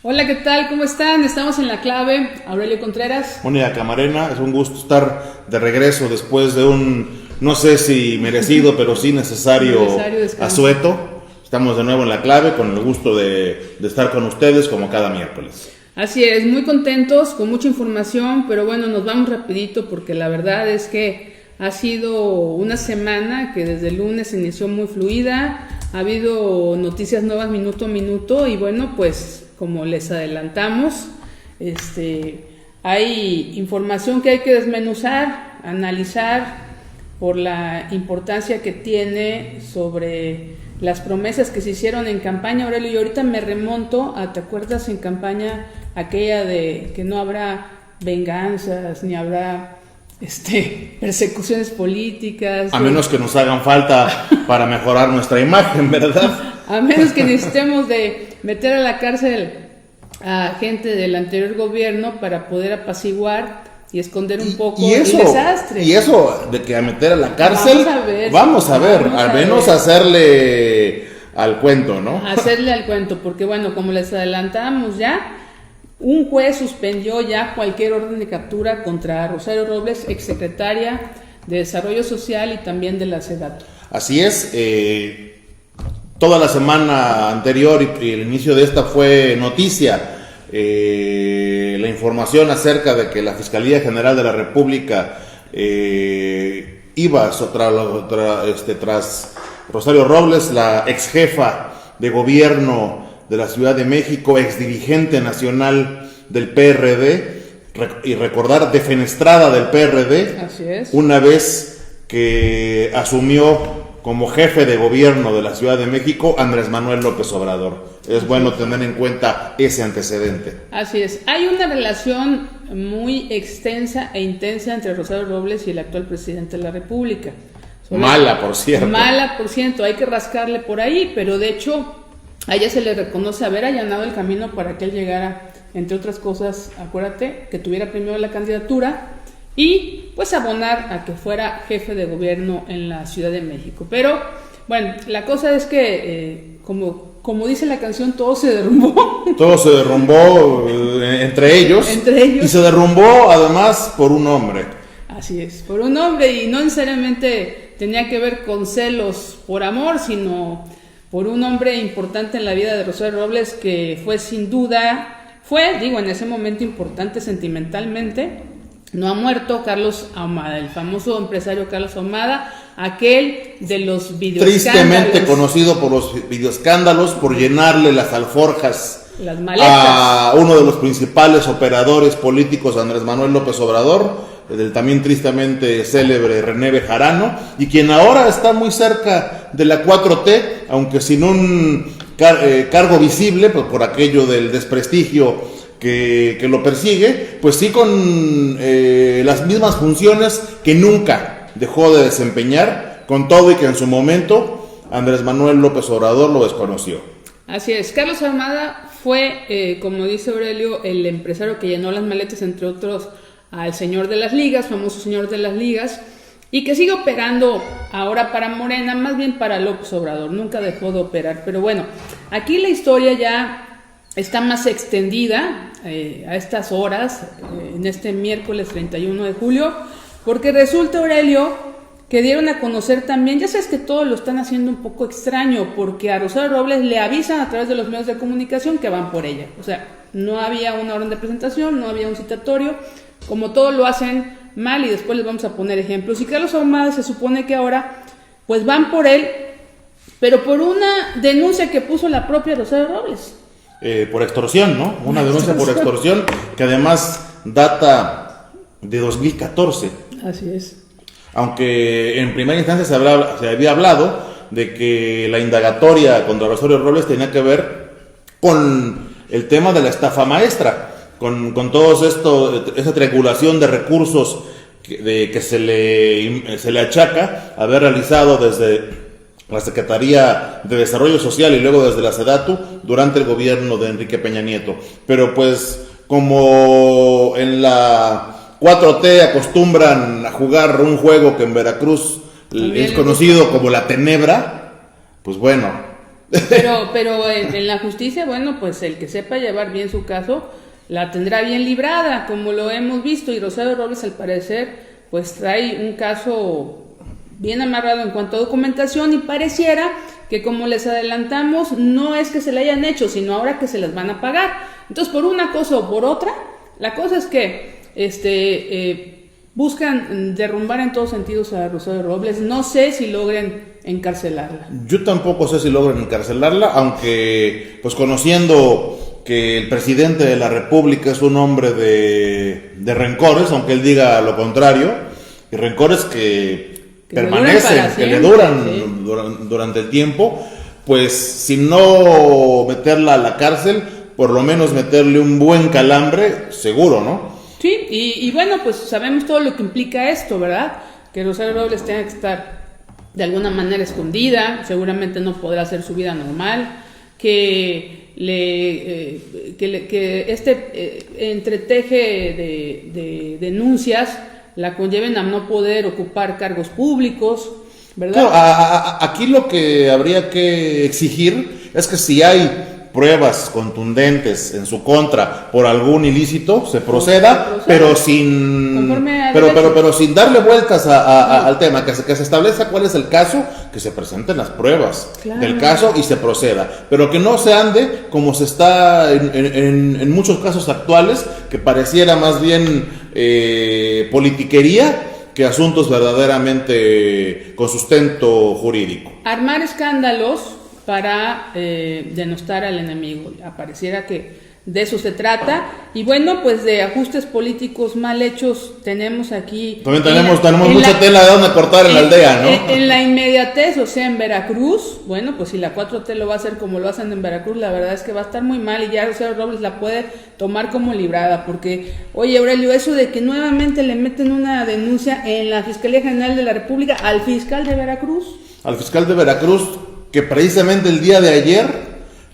Hola, ¿qué tal? ¿Cómo están? Estamos en La Clave. Aurelio Contreras. Mónica Camarena, es un gusto estar de regreso después de un, no sé si merecido, pero sí necesario asueto. Estamos de nuevo en La Clave con el gusto de estar con ustedes como cada miércoles. Así es, muy contentos, con mucha información, pero bueno, nos vamos rapidito porque la verdad es que ha sido una semana que desde el lunes inició muy fluida, ha habido noticias nuevas minuto a minuto y bueno, pues como les adelantamos, hay información que hay que desmenuzar, analizar por la importancia que tiene sobre las promesas que se hicieron en campaña, Aurelio, y ahorita me remonto a, ¿te acuerdas en campaña aquella de que no habrá venganzas, ni habrá persecuciones políticas? A menos que nos hagan falta para mejorar nuestra imagen, ¿verdad? A menos que necesitemos de meter a la cárcel a gente del anterior gobierno para poder apaciguar y esconder un poco el desastre. Y eso de que a meter a la cárcel, vamos a ver, al menos hacerle al cuento, ¿no? Hacerle al cuento, porque bueno, como les adelantamos ya, un juez suspendió ya cualquier orden de captura contra Rosario Robles, exsecretaria de Desarrollo Social y también de la SEDATU. Así es, toda la semana anterior y el inicio de esta fue noticia la información acerca de que la Fiscalía General de la República iba tras Rosario Robles, la ex jefa de gobierno de la Ciudad de México, ex dirigente nacional del PRD, y recordar, defenestrada del PRD. Así es. Una vez que asumió como jefe de gobierno de la Ciudad de México, Andrés Manuel López Obrador. Es bueno tener en cuenta ese antecedente. Así es. Hay una relación muy extensa e intensa entre Rosario Robles y el actual presidente de la República. Mala, por cierto. Mala, por cierto. Hay que rascarle por ahí, pero de hecho a ella se le reconoce haber allanado el camino para que él llegara, entre otras cosas, acuérdate, que tuviera primero la candidatura y pues abonar a que fuera jefe de gobierno en la Ciudad de México. Pero bueno, la cosa es que como dice la canción, todo se derrumbó. Todo se derrumbó entre ellos. Y se derrumbó además por un hombre. Así es, por un hombre, y no necesariamente tenía que ver con celos por amor, sino por un hombre importante en la vida de Rosario Robles, que fue sin duda, en ese momento importante sentimentalmente. No ha muerto Carlos Ahumada, el famoso empresario Carlos Ahumada, aquel de los videoescándalos. Tristemente conocido por los videoescándalos, por llenarle las alforjas, las maletas, a uno de los principales operadores políticos, Andrés Manuel López Obrador, del también tristemente célebre René Bejarano, y quien ahora está muy cerca de la 4T, aunque sin un cargo visible, pues por aquello del desprestigio que lo persigue, pues sí con las mismas funciones que nunca dejó de desempeñar, con todo y que en su momento Andrés Manuel López Obrador lo desconoció. Así es, Carlos Ahumada fue, como dice Aurelio, el empresario que llenó las maletas, entre otros, al señor de las ligas, famoso señor de las ligas, y que sigue operando ahora para Morena, más bien para López Obrador, nunca dejó de operar. Pero bueno, aquí la historia ya está más extendida a estas horas, en este miércoles 31 de julio, porque resulta, Aurelio, que dieron a conocer también, ya sabes que todo lo están haciendo un poco extraño, porque a Rosario Robles le avisan a través de los medios de comunicación que van por ella. O sea, no había una orden de presentación, no había un citatorio, como todo lo hacen mal, y después les vamos a poner ejemplos. Y Carlos Ahumada se supone que ahora pues van por él, pero por una denuncia que puso la propia Rosario Robles. Por extorsión, ¿no? Una denuncia por extorsión que además data de 2014. Así es. Aunque en primera instancia se había hablado de que la indagatoria contra Rosario Robles tenía que ver con el tema de la estafa maestra, con todo esto, esa triangulación de recursos que se le achaca haber realizado desde la Secretaría de Desarrollo Social y luego desde la SEDATU durante el gobierno de Enrique Peña Nieto. Pero pues como en la 4T acostumbran a jugar un juego que en Veracruz es conocido como la tenebra, pues bueno, Pero en la justicia, bueno, pues el que sepa llevar bien su caso la tendrá bien librada, como lo hemos visto, y Rosario Robles al parecer pues trae un caso bien amarrado en cuanto a documentación, y pareciera que, como les adelantamos, no es que se le hayan hecho, sino ahora que se les van a pagar. Entonces, por una cosa o por otra, la cosa es que buscan derrumbar en todos sentidos a Rosario Robles. No sé si logren encarcelarla. Yo tampoco sé si logran encarcelarla, aunque pues conociendo que el presidente de la República es un hombre de rencores, aunque él diga lo contrario, y rencores que permanecen, que le duran, sí, durante el tiempo, pues si no meterla a la cárcel, por lo menos meterle un buen calambre, seguro, ¿no? Sí, y bueno, pues sabemos todo lo que implica esto, ¿verdad? Que Rosario Robles tenga que estar de alguna manera escondida, seguramente no podrá hacer su vida normal, que entreteje de denuncias la conlleven a no poder ocupar cargos públicos, ¿verdad? Claro, aquí lo que habría que exigir es que si hay pruebas contundentes en su contra por algún ilícito, se proceda, pero sin darle vueltas al tema, que se establezca cuál es el caso, que se presenten las pruebas del caso y se proceda, pero que no se ande como se está en muchos casos actuales, que pareciera más bien politiquería que asuntos verdaderamente con sustento jurídico. Armar escándalos para denostar al enemigo. Pareciera que de eso se trata. Y bueno, pues de ajustes políticos mal hechos tenemos aquí. También tenemos mucha tela de donde cortar en la aldea, ¿no? En la inmediatez, o sea, en Veracruz, bueno, pues si la 4T lo va a hacer como lo hacen en Veracruz, la verdad es que va a estar muy mal, y ya Rosario Robles la puede tomar como librada, porque, oye, Aurelio, eso de que nuevamente le meten una denuncia en la Fiscalía General de la República al fiscal de Veracruz. Al fiscal de Veracruz, que precisamente el día de ayer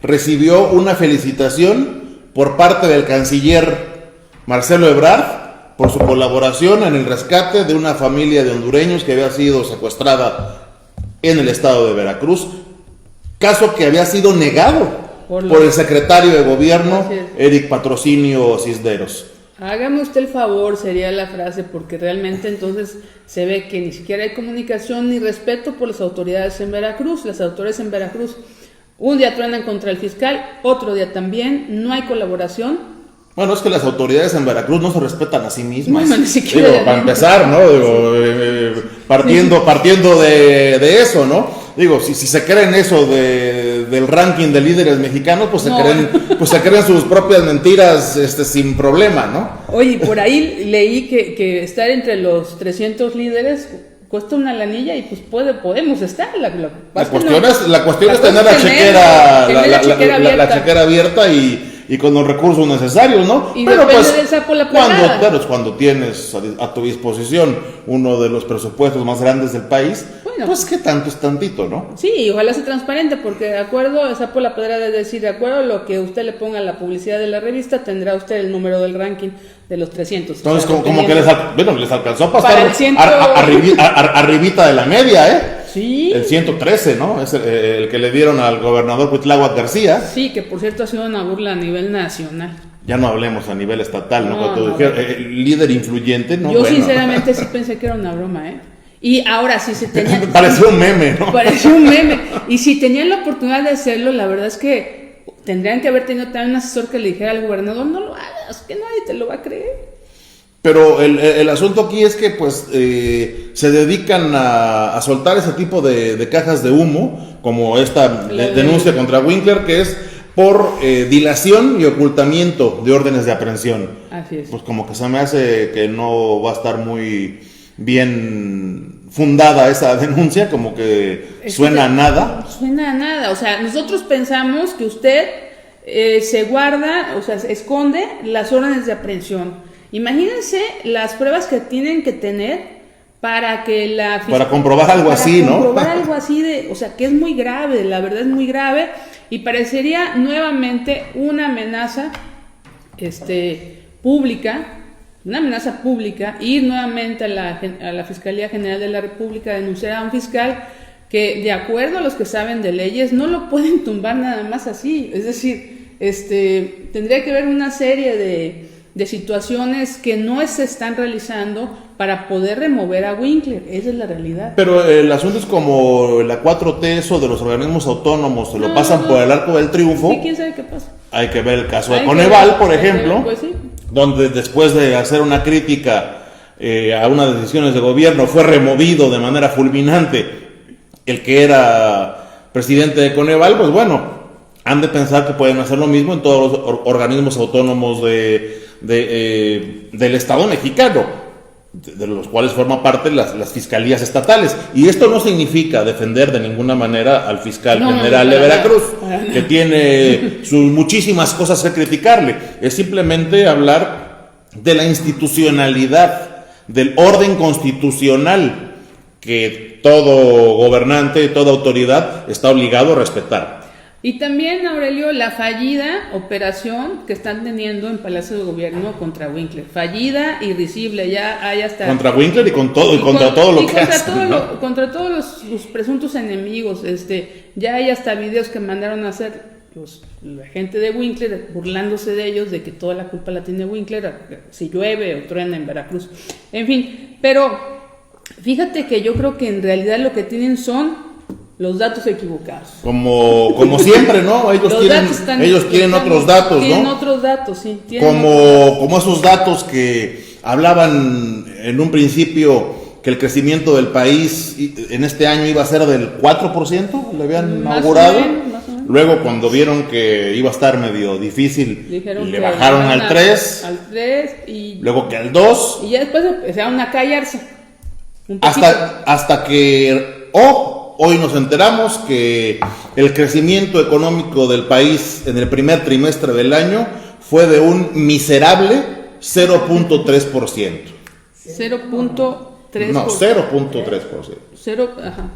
recibió una felicitación por parte del canciller Marcelo Ebrard por su colaboración en el rescate de una familia de hondureños que había sido secuestrada en el estado de Veracruz, caso que había sido negado por el secretario de gobierno, Eric Patrocinio Cisneros. Hágame usted el favor, sería la frase, porque realmente entonces se ve que ni siquiera hay comunicación ni respeto por las autoridades en Veracruz. Las autoridades en Veracruz un día truenan contra el fiscal, otro día también, no hay colaboración. Bueno, es que las autoridades en Veracruz no se respetan a sí mismas. Bueno, ni siquiera. Digo, para empezar, ¿no? Digo, partiendo de eso, ¿no? Digo, si se creen eso del ranking de líderes mexicanos, pues se creen sus propias mentiras sin problema, ¿no? Oye, por ahí leí que estar entre los 300 líderes cuesta una lanilla, y pues podemos estar. La cuestión es tener la chequera abierta y con los recursos necesarios, ¿no? Y pero pues del sapo la cuando tienes a tu disposición uno de los presupuestos más grandes del país, bueno, pues qué tanto es tantito, ¿no? Sí, ojalá sea transparente, porque de acuerdo, el sapo la podrá decir, de acuerdo a lo que usted le ponga a la publicidad de la revista, tendrá usted el número del ranking de los 300. Entonces, como que les alcanzó para estar arribita de la media, ¿eh? Sí. El 113, ¿no? Es el que le dieron al gobernador Cuitláhuac García. Sí, que por cierto ha sido una burla a nivel nacional. Ya no hablemos a nivel estatal, ¿no? Cuando dijeron líder influyente, ¿no? Yo sinceramente sí pensé que era una broma, ¿eh? Y ahora sí se tenía... Pareció un meme, ¿no? Pareció un meme. Y si tenían la oportunidad de hacerlo, la verdad es que tendrían que haber tenido también un asesor que le dijera al gobernador, no lo hagas, que nadie te lo va a creer. Pero el asunto aquí es que pues se dedican a soltar ese tipo de cajas de humo, como esta denuncia contra Winkler, que es por dilación y ocultamiento de órdenes de aprehensión. Así es. Pues como que se me hace que no va a estar muy bien fundada esa denuncia, como que suena a nada. Suena a nada, o sea, nosotros pensamos que usted se guarda, o sea, se esconde las órdenes de aprehensión. Imagínense las pruebas que tienen que tener para que para comprobar algo así, ¿no? Comprobar algo así o sea, que es muy grave, la verdad es muy grave, y parecería nuevamente una amenaza pública, ir nuevamente a la Fiscalía General de la República a denunciar a un fiscal que de acuerdo a los que saben de leyes no lo pueden tumbar nada más así. Es decir, tendría que haber una serie de situaciones que no se están realizando para poder remover a Winkler. Esa es la realidad. Pero el asunto es como la 4T, eso de los organismos autónomos, se lo pasan por el arco del triunfo. Sí, quién sabe qué pasa. Hay que ver el caso de Coneval, por ejemplo, pues sí, donde después de hacer una crítica a unas decisiones de gobierno fue removido de manera fulminante el que era presidente de Coneval. Pues bueno, han de pensar que pueden hacer lo mismo en todos los organismos autónomos del Estado mexicano, de los cuales forma parte las fiscalías estatales. Y esto no significa defender de ninguna manera al fiscal general de Veracruz, que tiene sus muchísimas cosas que criticarle. Es simplemente hablar de la institucionalidad, del orden constitucional que todo gobernante, toda autoridad está obligado a respetar. Y también, Aurelio, la fallida operación que están teniendo en Palacio de Gobierno contra Winkler. Fallida y risible, ya hay hasta... Contra Winkler y contra todo lo que hace, ¿no? Contra todos los presuntos enemigos. Ya hay hasta videos que mandaron a hacer la gente de Winkler, burlándose de ellos, de que toda la culpa la tiene Winkler, si llueve o truena en Veracruz. En fin, pero fíjate que yo creo que en realidad lo que tienen son los datos equivocados. Como siempre, ¿no? Ellos quieren otros datos, ¿no? Tienen otros datos, sí. Como esos datos que hablaban en un principio que el crecimiento del país en este año iba a ser del 4%, le habían inaugurado. Más o menos. Luego, cuando vieron que iba a estar medio difícil, dijeron le bajaron al 3. Al 3 y luego que al 2. Y ya después empezaron a callarse. Hasta que hoy nos enteramos que el crecimiento económico del país en el primer trimestre del año fue de un miserable 0.3%. 0.3%. No, 0.3%. 0, ajá.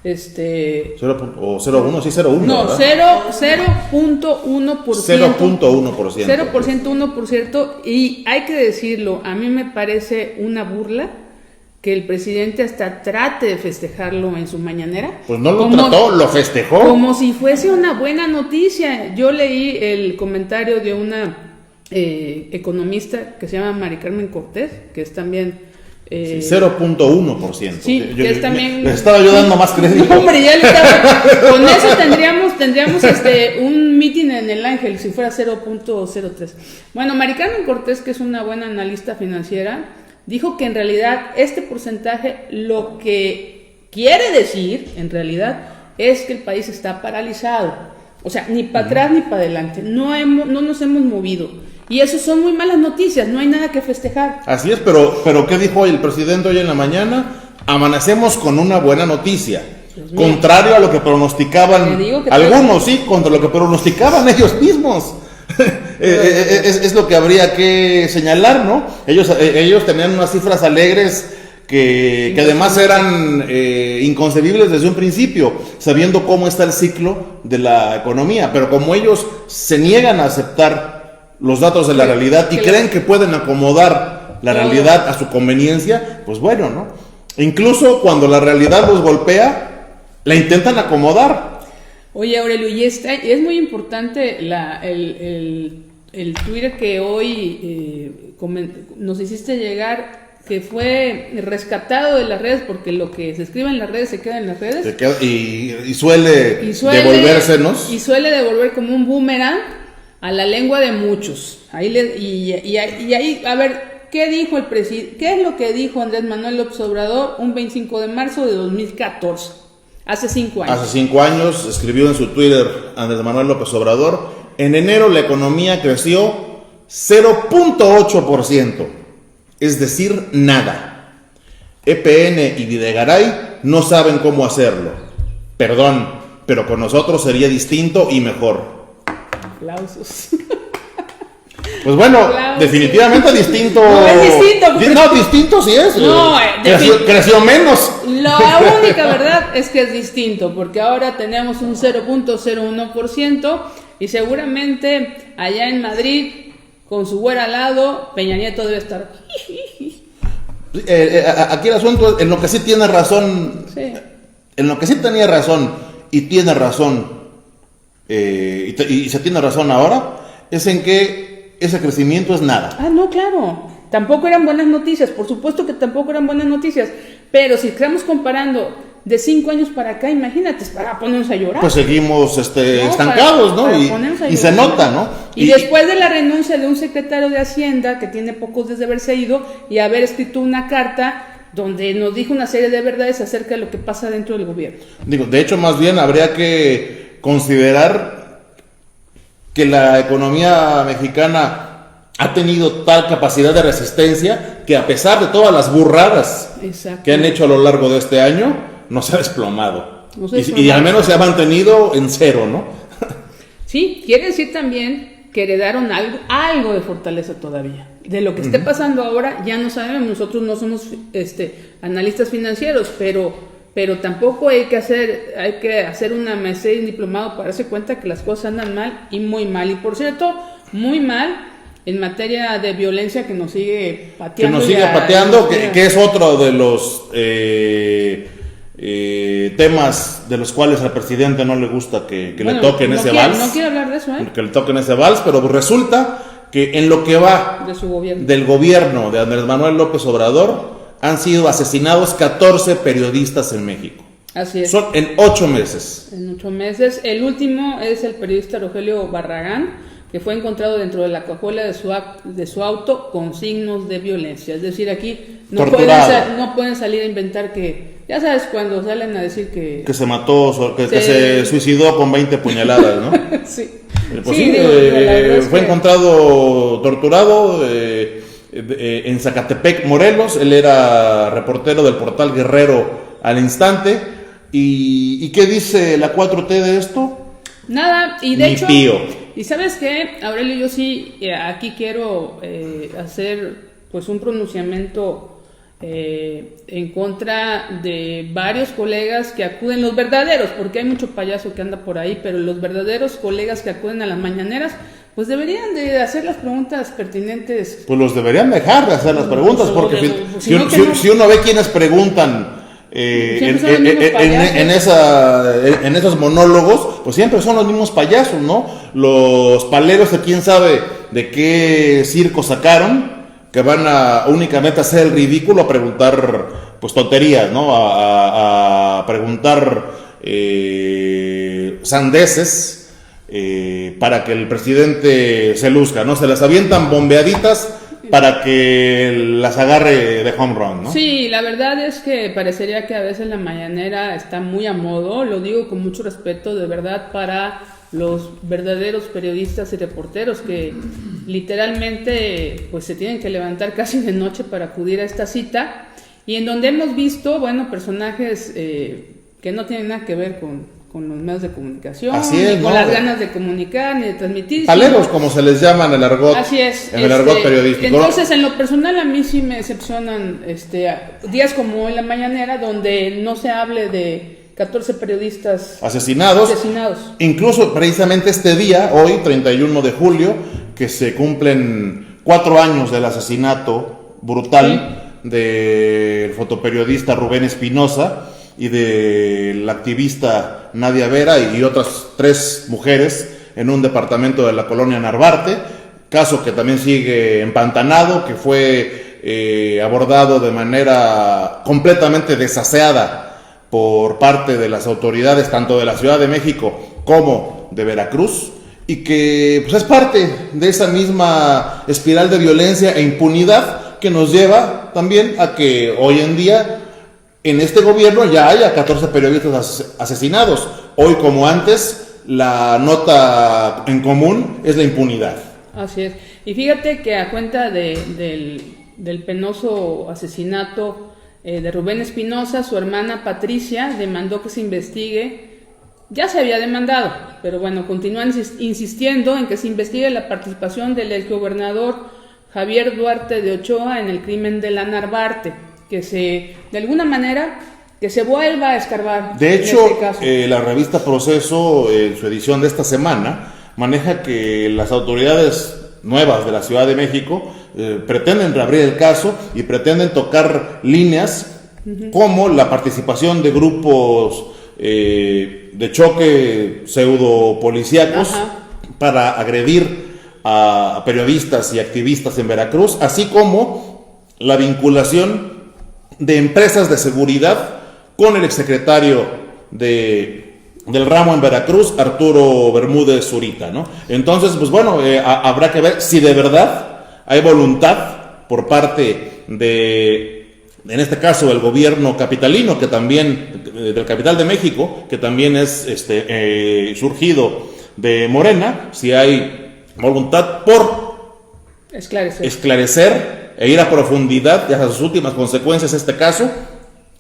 0.1, sí, 0.1. No, 0.1%. 0.1%. 1%. Y hay que decirlo, a mí me parece una burla que el presidente hasta trate de festejarlo en su mañanera. Pues no lo trató, lo festejó. Como si fuese una buena noticia. Yo leí el comentario de una economista que se llama Mari Carmen Cortés, que es también... 0.1%. Sí, que es también... Les estaba yo dando más crédito. No, hombre, ya le estaba... Con eso tendríamos un meeting en el Ángel, si fuera 0.03. Bueno, Mari Carmen Cortés, que es una buena analista financiera, dijo que en realidad este porcentaje lo que quiere decir, en realidad, es que el país está paralizado. O sea, ni para atrás ni para adelante. No nos hemos movido. Y eso son muy malas noticias, no hay nada que festejar. Así es, pero ¿qué dijo el presidente hoy en la mañana? Amanecemos con una buena noticia. Contrario a lo que pronosticaban algunos, sí, contra lo que pronosticaban ellos mismos. Es lo que habría que señalar, ¿no? Ellos tenían unas cifras alegres que además eran inconcebibles desde un principio, sabiendo cómo está el ciclo de la economía, pero como ellos se niegan a aceptar los datos de la realidad y creen que pueden acomodar la realidad a su conveniencia, pues bueno, ¿no? Incluso cuando la realidad los golpea, la intentan acomodar. Oye, Aurelio, y es muy importante el Twitter que hoy nos hiciste llegar, que fue rescatado de las redes, porque lo que se escribe en las redes se queda en las redes. Y suele devolvérsenos. Y suele devolver como un boomerang a la lengua de muchos. Y ahí, a ver, ¿qué dijo el presidente? ¿Qué es lo que dijo Andrés Manuel López Obrador un 25 de marzo de 2014? Hace 5 años. Hace 5 años escribió en su Twitter Andrés Manuel López Obrador: en enero la economía creció 0.8%, es decir, nada. EPN y Videgaray no saben cómo hacerlo. Perdón, pero con nosotros sería distinto y mejor. Aplausos. Pues bueno, definitivamente distinto. No es distinto. No, distinto sí es. No, creció menos. La única verdad es que es distinto, porque ahora tenemos un 0.01% y seguramente allá en Madrid, con su güera al lado, Peña Nieto debe estar. Aquí el asunto, en lo que sí tiene razón, sí, En lo que sí tenía razón y tiene razón, y se tiene razón ahora, es en que ese crecimiento es nada. Ah, no, claro. Tampoco eran buenas noticias, por supuesto que tampoco eran buenas noticias, pero si estamos comparando de 5 años para acá, imagínate, para ponernos a llorar. Pues seguimos estancados, para ¿no? Y se nota, ¿no? Y después de la renuncia de un secretario de Hacienda que tiene pocos días de haberse ido y haber escrito una carta donde nos dijo una serie de verdades acerca de lo que pasa dentro del gobierno. Digo, de hecho, más bien habría que considerar que la economía mexicana ha tenido tal capacidad de resistencia que a pesar de todas las burradas que han hecho a lo largo de este año, no se ha desplomado. Y al menos se ha mantenido en cero, ¿no? Sí, quiere decir también que heredaron algo de fortaleza todavía. De lo que esté pasando ahora ya no sabemos, nosotros no somos analistas financieros, pero tampoco hay que hacer una maestría y un diplomado para darse cuenta que las cosas andan mal y muy mal. Y por cierto, muy mal en materia de violencia que nos sigue pateando. Que es otro de los temas de los cuales al presidente no le gusta que le toquen ese vals. No quiere hablar de eso, que le toquen ese vals, pero resulta que en lo que va de su gobierno, del gobierno de Andrés Manuel López Obrador, han sido asesinados 14 periodistas en México. Así es. Son en 8 meses. En 8 meses. El último es el periodista Rogelio Barragán, que fue encontrado dentro de la cajuela de su auto con signos de violencia. Es decir, aquí no pueden salir a inventar que, ya sabes, cuando salen a decir que se mató, que se suicidó con 20 puñaladas, ¿no? Sí. Pues fue encontrado torturado en Zacatepec, Morelos. Él era reportero del portal Guerrero al Instante. ¿Y qué dice la 4T de esto? Nada, y de hecho... Pío. Y ¿sabes qué, Aurelio? Yo sí aquí quiero hacer pues un pronunciamiento en contra de varios colegas que acuden, los verdaderos, porque hay mucho payaso que anda por ahí, pero los verdaderos colegas que acuden a las mañaneras, pues deberían de hacer las preguntas pertinentes. Pues los deberían dejar de hacer las preguntas, porque si uno ve quienes preguntan en esos monólogos, pues siempre son los mismos payasos, ¿no? Los paleros de quién sabe de qué circo sacaron, que van a únicamente hacer el ridículo, a preguntar pues tonterías, ¿no? A preguntar sandeces para que el presidente se luzca, ¿no? Se las avientan bombeaditas para que las agarre de home run, ¿no? Sí, la verdad es que parecería que a veces la mañanera está muy a modo, lo digo con mucho respeto, de verdad, para los verdaderos periodistas y reporteros que literalmente pues se tienen que levantar casi de noche para acudir a esta cita, y en donde hemos visto, bueno, personajes que no tienen nada que ver con los medios de comunicación, así es, con las ganas de comunicar ni de transmitir. Paleros, como se les llama en el argot. Así es. En el argot periodístico. Entonces, en lo personal, a mí sí me decepcionan días como hoy en la mañanera, donde no se hable de 14 periodistas asesinados. Incluso precisamente este día, hoy, 31 de julio, que se cumplen 4 años del asesinato brutal del fotoperiodista Rubén Espinosa y de la activista Nadia Vera y otras 3 mujeres en un departamento de la colonia Narvarte, caso que también sigue empantanado, que fue abordado de manera completamente desaseada por parte de las autoridades tanto de la Ciudad de México como de Veracruz, y que pues, es parte de esa misma espiral de violencia e impunidad que nos lleva también a que hoy en día en este gobierno ya haya 14 periodistas asesinados. Hoy como antes, la nota en común es la impunidad. Así es. Y fíjate que a cuenta del penoso asesinato de Rubén Espinosa, su hermana Patricia demandó que se investigue. Ya se había demandado, pero bueno, continúan insistiendo en que se investigue la participación del exgobernador Javier Duarte de Ochoa en el crimen de la Narvarte, que de alguna manera, que se vuelva a escarbar. De hecho, este caso. La revista Proceso, en su edición de esta semana, maneja que las autoridades nuevas de la Ciudad de México pretenden reabrir el caso y pretenden tocar líneas como la participación de grupos de choque pseudo-policíacos para agredir a periodistas y activistas en Veracruz, así como la vinculación de empresas de seguridad con el exsecretario del ramo en Veracruz, Arturo Bermúdez Zurita, ¿no? Entonces, pues bueno, habrá que ver si de verdad hay voluntad por parte en este caso, el gobierno capitalino, que también, del capital de México, que también es surgido de Morena, si hay voluntad por esclarecer e ir a profundidad de sus últimas consecuencias este caso,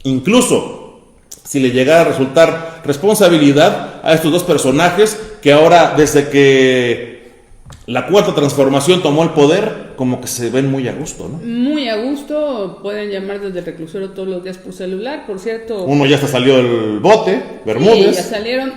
incluso si le llegara a resultar responsabilidad a estos dos personajes que ahora, desde que la Cuarta Transformación tomó el poder, como que se ven muy a gusto, ¿no? Muy a gusto, pueden llamar desde el reclusorio todos los días por celular, por cierto. Uno ya hasta salió del bote, Bermúdez. Sí, ya salieron,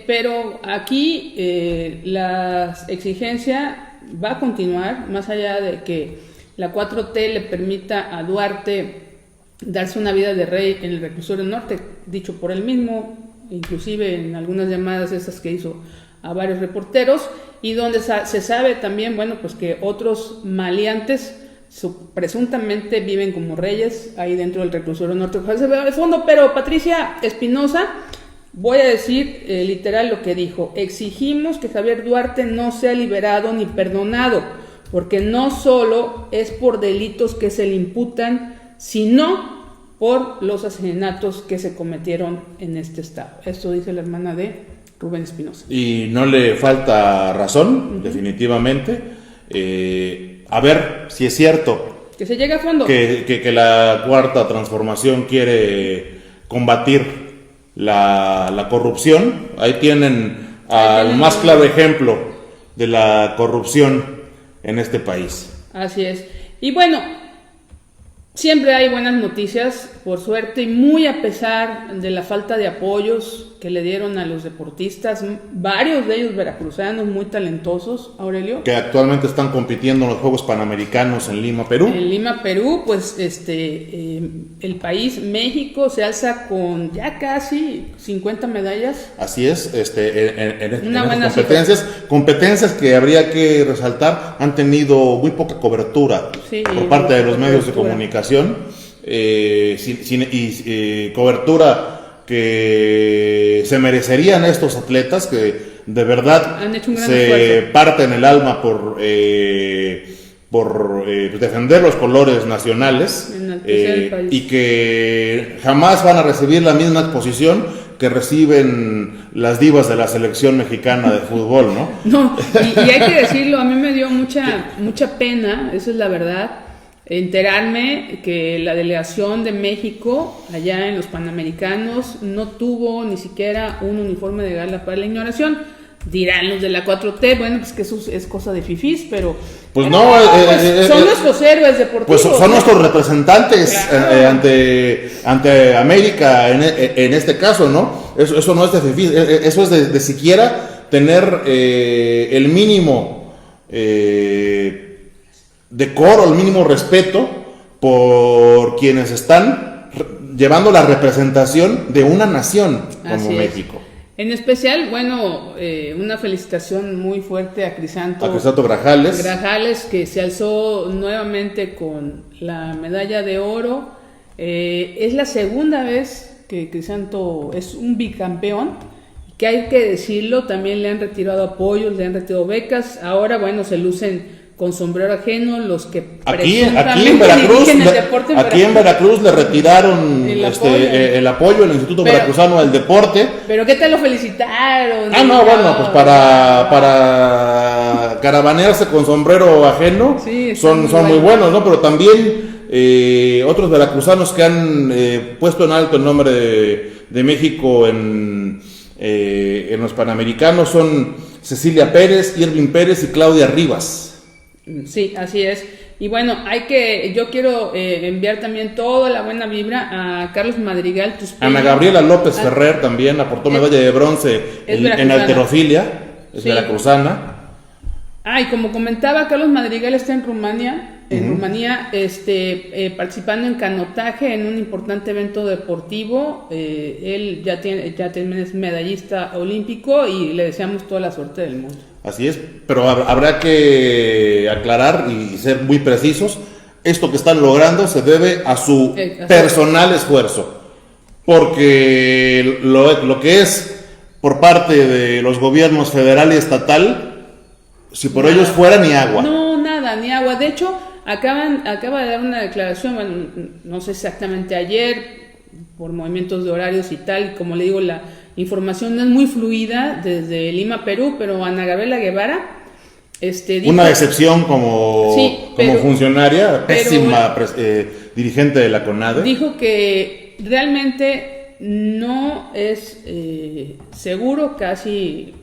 pero aquí la exigencia va a continuar, más allá de que la 4T le permita a Duarte darse una vida de rey en el reclusorio norte, dicho por él mismo, inclusive en algunas llamadas esas que hizo a varios reporteros, y donde se sabe también, bueno, pues que otros maleantes presuntamente viven como reyes ahí dentro del reclusorio norte. Se ve al fondo, pero Patricia Espinosa, voy a decir literal lo que dijo: exigimos que Javier Duarte no sea liberado ni perdonado, porque no solo es por delitos que se le imputan, sino por los asesinatos que se cometieron en este estado. Esto dice la hermana de Rubén Espinosa. Y no le falta razón, definitivamente. A ver si es cierto que se llegue a fondo, que la Cuarta Transformación quiere combatir la corrupción. Ahí tienen al más claro ejemplo de la corrupción en este país. Así es. Y bueno, siempre hay buenas noticias, por suerte, y muy a pesar de la falta de apoyos que le dieron a los deportistas, varios de ellos veracruzanos muy talentosos, Aurelio. Que actualmente están compitiendo en los Juegos Panamericanos en Lima, Perú. En Lima, Perú, pues el país, México, se alza con ya casi 50 medallas. Así es, en competencias que habría que resaltar, han tenido muy poca cobertura por parte de los medios de comunicación, cobertura que se merecerían estos atletas que de verdad se parten el alma por defender los colores nacionales, y que jamás van a recibir la misma exposición que reciben las divas de la selección mexicana de fútbol, ¿no? No, y hay que decirlo, a mí me dio mucha pena, esa es la verdad, enterarme que la delegación de México allá en los Panamericanos no tuvo ni siquiera un uniforme de gala para la ignoración. Dirán los de la 4T, bueno, pues que eso es cosa de fifís, pero pues son nuestros héroes deportivos. Pues son nuestros representantes, claro, ante América en este caso, ¿no? Eso no es de fifís, eso es de siquiera tener el mínimo decoro, el mínimo respeto por quienes están llevando la representación de una nación como México. En especial, bueno, una felicitación muy fuerte a Crisanto Grajales, que se alzó nuevamente con la medalla de oro. Es la segunda vez que Crisanto es un bicampeón, que hay que decirlo, también le han retirado apoyos, le han retirado becas. Ahora, bueno, se lucen con sombrero ajeno los que aquí en Veracruz, en Veracruz le retiraron el apoyo al Instituto Veracruzano del Deporte. Pero ¿qué te lo felicitaron? Bueno, pues para caravanearse con sombrero ajeno, sí, son muy buenos, ¿no? Pero también otros veracruzanos que han puesto en alto el nombre de México en los Panamericanos son Cecilia Pérez, Irving Pérez y Claudia Rivas. Sí, así es. Y bueno, yo quiero enviar también toda la buena vibra a Carlos Madrigal. Ana Gabriela López Ferrer también aportó medalla de bronce en halterofilia, es veracruzana. Y como comentaba, Carlos Madrigal está en Rumania en Rumanía, participando en canotaje en un importante evento deportivo. Él ya es medallista olímpico y le deseamos toda la suerte del mundo. Así es, pero habrá que aclarar y ser muy precisos. Esto que están logrando se debe a su personal esfuerzo, porque lo que es por parte de los gobiernos federal y estatal, si por ellos fuera ni agua. No, nada, ni agua. De hecho, acaba de dar una declaración, bueno, no sé exactamente ayer, por movimientos de horarios y tal, como le digo, la información no es muy fluida desde Lima, Perú, pero Ana Gabriela Guevara dijo, una excepción como funcionaria, pésima dirigente de la CONADE. Dijo que realmente no es seguro, casi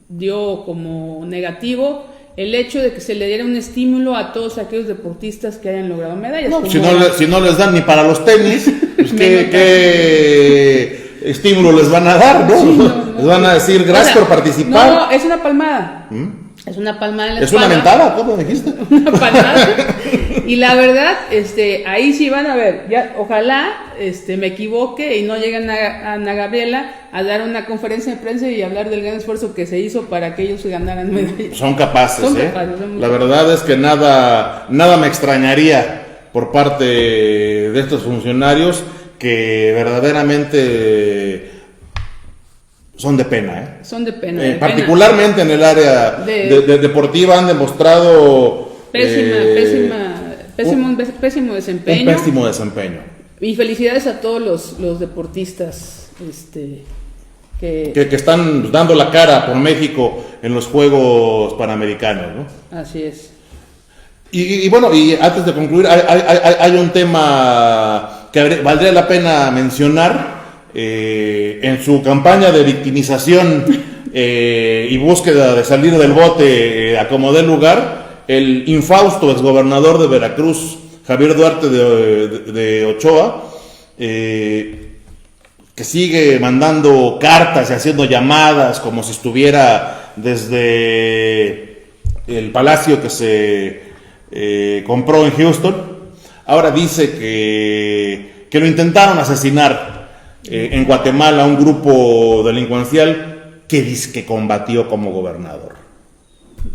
dio como negativo el hecho de que se le diera un estímulo a todos aquellos deportistas que hayan logrado medallas. No, si no les dan ni para los tenis, pues ¿qué estímulo les van a dar? ¿No? Sí, no, les van a decir gracias por participar. No, es una palmada. Es una palmada en la espalda. ¿Es una mentada? ¿Cómo dijiste? Una palmada. Y la verdad, ahí sí van a ver. Ya, ojalá me equivoque y no lleguen a Ana Gabriela a dar una conferencia de prensa y hablar del gran esfuerzo que se hizo para que ellos ganaran medallas. Son capaces, la verdad es que nada me extrañaría por parte de estos funcionarios que verdaderamente son de pena, Son de pena. Particularmente en el área deportiva han demostrado pésimo desempeño. Un pésimo desempeño. Y felicidades a todos los deportistas que están dando la cara por México en los Juegos Panamericanos, ¿no? Así es. Y bueno, y antes de concluir, hay un tema que valdría la pena mencionar. En su campaña de victimización y búsqueda de salir del bote a como dé lugar, el infausto exgobernador de Veracruz, Javier Duarte de Ochoa, que sigue mandando cartas y haciendo llamadas como si estuviera desde el palacio que se compró en Houston. Ahora dice que lo intentaron asesinar en Guatemala, un grupo delincuencial que combatió como gobernador.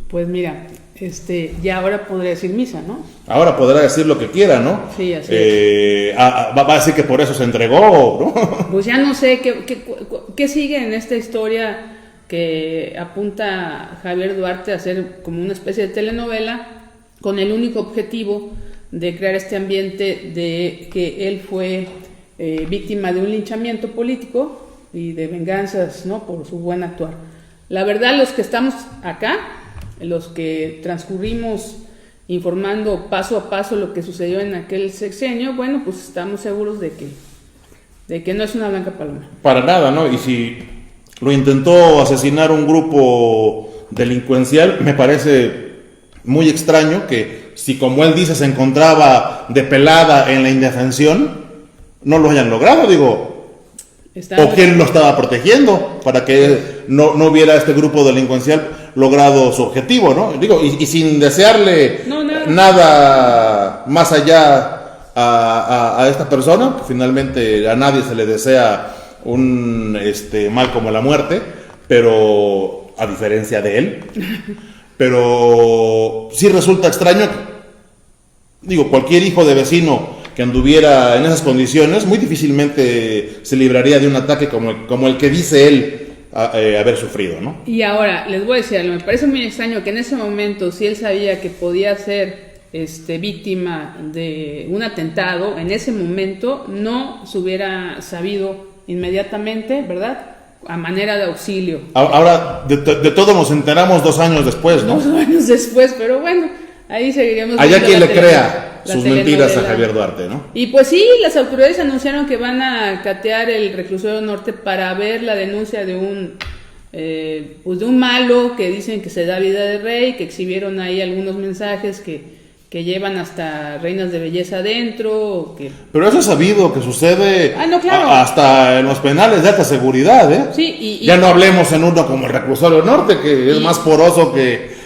Pues mira, ya ahora podría decir misa, ¿no? Ahora podrá decir lo que quiera, ¿no? Sí, así es. Va a decir que por eso se entregó, ¿no? Pues ya no sé qué sigue en esta historia que apunta Javier Duarte a hacer como una especie de telenovela con el único objetivo de crear este ambiente de que él fue víctima de un linchamiento político y de venganzas, ¿no?, por su buen actuar. La verdad, los que estamos acá, los que transcurrimos informando paso a paso lo que sucedió en aquel sexenio, bueno, pues estamos seguros de que no es una blanca paloma. Para nada, ¿no? Y si lo intentó asesinar un grupo delincuencial, me parece muy extraño que si, como él dice, se encontraba de pelada en la indefensión, no lo hayan logrado, o quién lo estaba protegiendo para que no hubiera este grupo delincuencial logrado su objetivo, ¿no? Y sin desearle nada más allá a esta persona, finalmente a nadie se le desea un mal como la muerte, pero a diferencia de él, pero sí resulta extraño, cualquier hijo de vecino que anduviera en esas condiciones, muy difícilmente se libraría de un ataque como el que dice él haber sufrido, ¿no? Y ahora, les voy a decir algo, me parece muy extraño que en ese momento, si él sabía que podía ser víctima de un atentado, en ese momento no se hubiera sabido inmediatamente, ¿verdad?, a manera de auxilio. Ahora, de todo nos enteramos 2 años después, ¿no? 2 años después, pero bueno, ahí seguiremos. Allá quien le crea sus mentiras a Javier Duarte, ¿no? Y pues sí, las autoridades anunciaron que van a catear el reclusorio norte para ver la denuncia de un malo que dicen que se da vida de rey, que exhibieron ahí algunos mensajes que llevan hasta reinas de belleza adentro. Pero eso es sabido que sucede no, claro, hasta en los penales de alta seguridad, ¿eh? Sí, ya no hablemos en uno como el reclusorio norte, que es más poroso que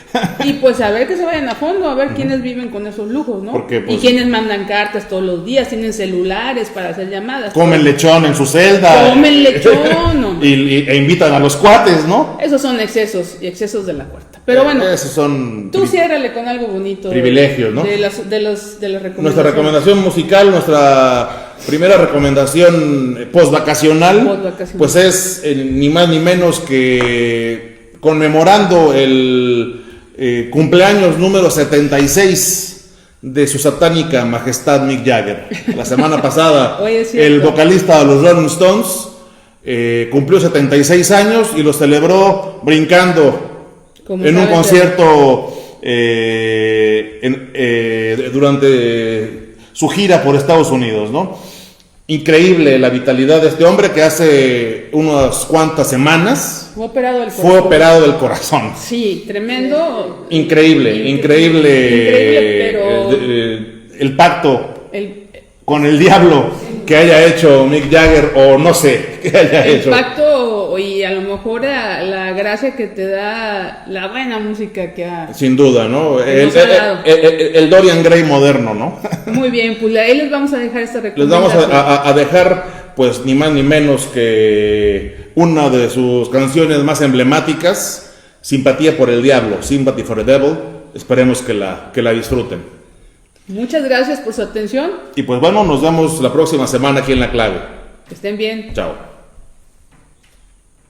Y pues a ver que se vayan a fondo, a ver quiénes viven con esos lujos, ¿no? Porque, pues, y quiénes mandan cartas todos los días, tienen celulares para hacer llamadas. Comen lechón en su celda. Comen lechón, hombre. E invitan a los cuates, ¿no? Esos son excesos y excesos de la cuarta. Pero bueno, esos son tú ciérrale con algo bonito. Privilegios, ¿no? De las recomendaciones. Nuestra recomendación musical, nuestra primera recomendación postvacacional, pues es ni más ni menos que conmemorando el cumpleaños número 76 de su satánica majestad Mick Jagger. La semana pasada, el vocalista de los Rolling Stones cumplió 76 años y lo celebró brincando en un concierto durante su gira por Estados Unidos, ¿no? Increíble la vitalidad de este hombre que hace unas cuantas semanas fue operado del corazón. Sí, tremendo. Increíble, pero el pacto con el diablo que haya hecho Mick Jagger, o no sé, que haya hecho. El pacto y a lo mejor la gracia que te da la buena música que ha... Sin duda, ¿no? El Dorian Gray moderno, ¿no? Muy bien, pues ahí les vamos a dejar esta recomendación. Les vamos a dejar, pues, ni más ni menos que una de sus canciones más emblemáticas, Simpatía por el Diablo, Sympathy for the Devil. Esperemos que la disfruten. Muchas gracias por su atención. Y pues bueno, nos vemos la próxima semana aquí en La Clave. Que estén bien. Chao.